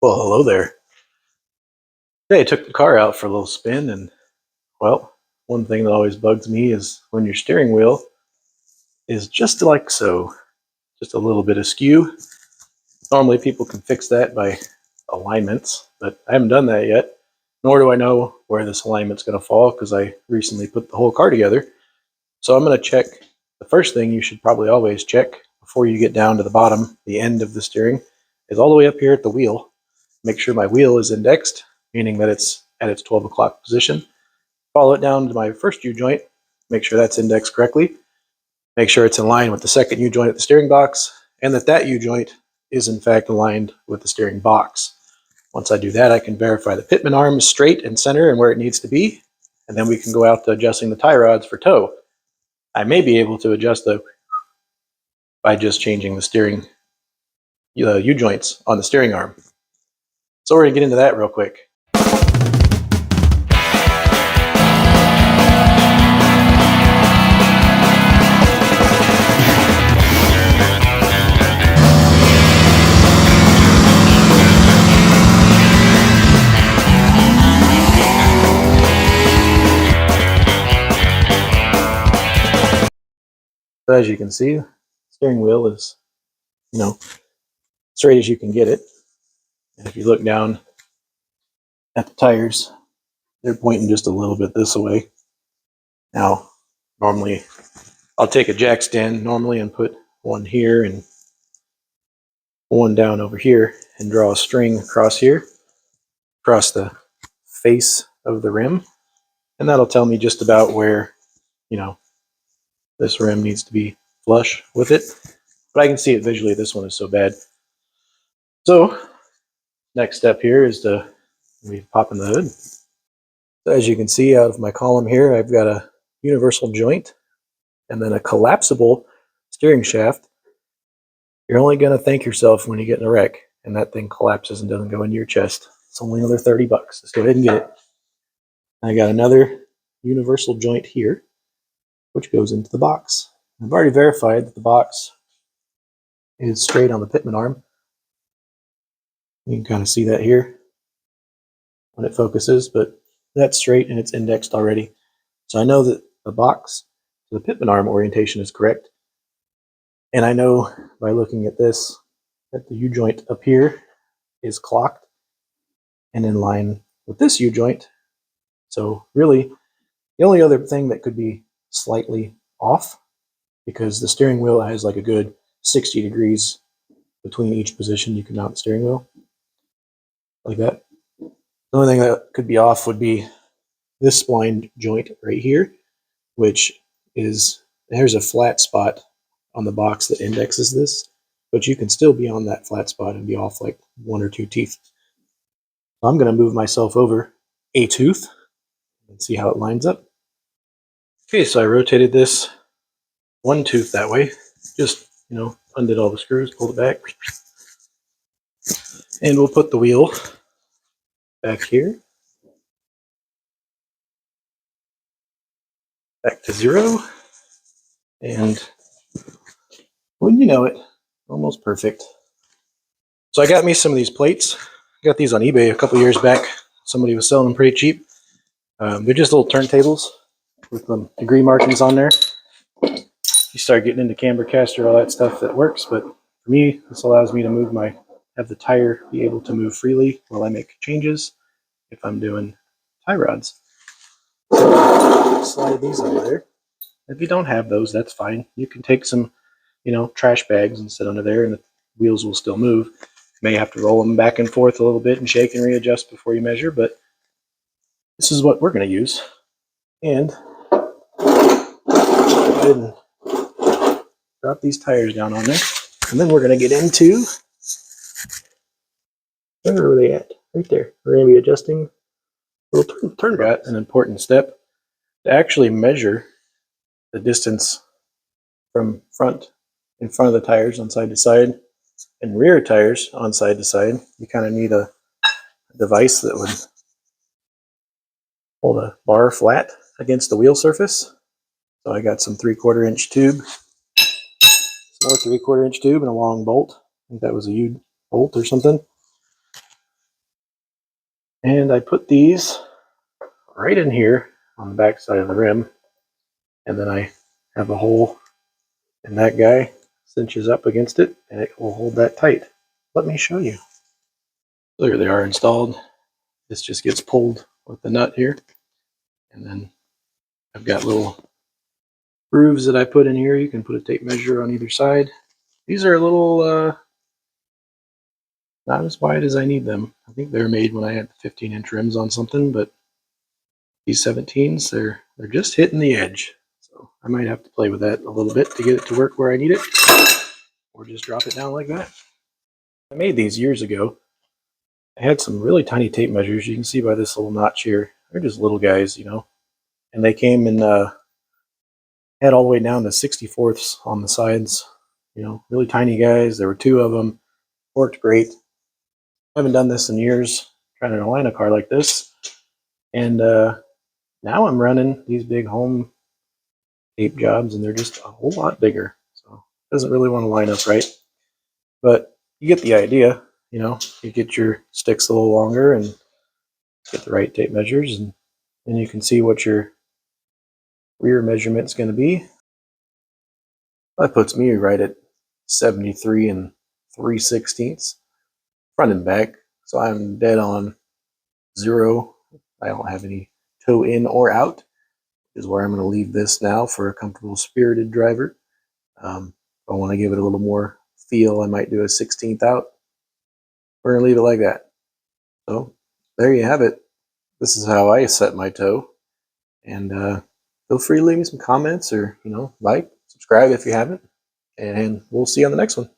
Well, hello there. Today I took the car out for a little spin, and well, one thing that always bugs me is when your steering wheel is just like so, just a little bit askew. Normally, people can fix that by alignments, but I haven't done that yet. Nor do I know where this alignment's going to fall because I recently put the whole car together. So I'm going to check. The first thing you should probably always check before you get down to the bottom, the end of the steering, is all the way up here at the wheel. Make sure my wheel is indexed, meaning that it's at its 12 o'clock position. Follow it down to my first U-joint, make sure that's indexed correctly, make sure it's in line with the second U-joint at the steering box, and that U-joint is in fact aligned with the steering box. Once I do that, I can verify the pitman arm is straight and center and where it needs to be, and then we can go out to adjusting the tie rods for tow. I may be able to adjust the by just changing the steering U-joints on the steering arm. So we're going to get into that real quick. So as you can see, the steering wheel is, straight as you can get it. And if you look down at the tires, they're pointing just a little bit this way. Now, normally I'll take a jack stand and put one here and one down over here and draw a string across here, across the face of the rim. And that'll tell me just about where, this rim needs to be flush with it. But I can see it visually, this one is so bad. So, next step here is to pop in the hood. So as you can see out of my column here, I've got a universal joint and then a collapsible steering shaft. You're only going to thank yourself when you get in a wreck and that thing collapses and doesn't go into your chest. It's only another $30. Let's go ahead and get it. I got another universal joint here, which goes into the box. I've already verified that the box is straight on the pitman arm. You can kind of see that here when it focuses, but that's straight and it's indexed already. So I know that the box to the pitman arm orientation is correct. And I know by looking at this that the U-joint up here is clocked and in line with this U-joint. So really, the only other thing that could be slightly off, because the steering wheel has like a good 60 degrees between each position you can mount the steering wheel, like that. The only thing that could be off would be this spline joint right here, which is, there's a flat spot on the box that indexes this, but you can still be on that flat spot and be off like 1 or 2 teeth. So I'm going to move myself over a tooth and see how it lines up. Okay, so I rotated this 1 tooth that way, just, undid all the screws, pulled it back, and we'll put the wheel back here, back to 0, and wouldn't you know it, almost perfect. So I got me some of these plates. I got these on eBay a couple years back. Somebody was selling them pretty cheap. They're just little turntables with degree markings on there. You start getting into camber caster, all that stuff, that works. But for me, this allows me to have the tire be able to move freely while I make changes if I'm doing tie rods. Slide these under there. If you don't have those, that's fine. You can take some, trash bags and sit under there and the wheels will still move. You may have to roll them back and forth a little bit and shake and readjust before you measure, but this is what we're going to use. And go ahead and drop these tires down on there. And then we're going to get into, where are they at? Right there. We're going to be adjusting a little turn. Got an important step to actually measure the distance from in front of the tires on side to side and rear tires on side to side. You kind of need a device that would hold a bar flat against the wheel surface. So I got some 3/4 inch tube, some more 3/4 inch tube, and a long bolt. I think that was a U bolt or something. And I put these right in here on the back side of the rim, and then I have a hole, and that guy cinches up against it, and it will hold that tight. Let me show you. So here they are installed. This just gets pulled with the nut here, and then I've got little grooves that I put in here. You can put a tape measure on either side. These are a little not as wide as I need them. I think they were made when I had 15-inch rims on something, but these 17s, they're just hitting the edge. So I might have to play with that a little bit to get it to work where I need it, or just drop it down like that. I made these years ago. I had some really tiny tape measures. You can see by this little notch here. They're just little guys, you know. And they came in, had all the way down to 64ths on the sides. You know, really tiny guys. There were 2 of them. Worked great. I haven't done this in years, trying to align a car like this. And now I'm running these big home tape jobs, and they're just a whole lot bigger. So it doesn't really want to line up right. But you get the idea. You know, you get your sticks a little longer and get the right tape measures, and then you can see what your rear measurement is going to be. That puts me right at 73 and 3/16 front and back. So I'm dead on 0. I don't have any toe in or out, is where I'm going to leave this now for a comfortable spirited driver. If I want to give it a little more feel, I might do a 16th out. We're going to leave it like that. So there you have it. This is how I set my toe. And feel free to leave me some comments, or, you know, like, subscribe if you haven't. And we'll see you on the next one.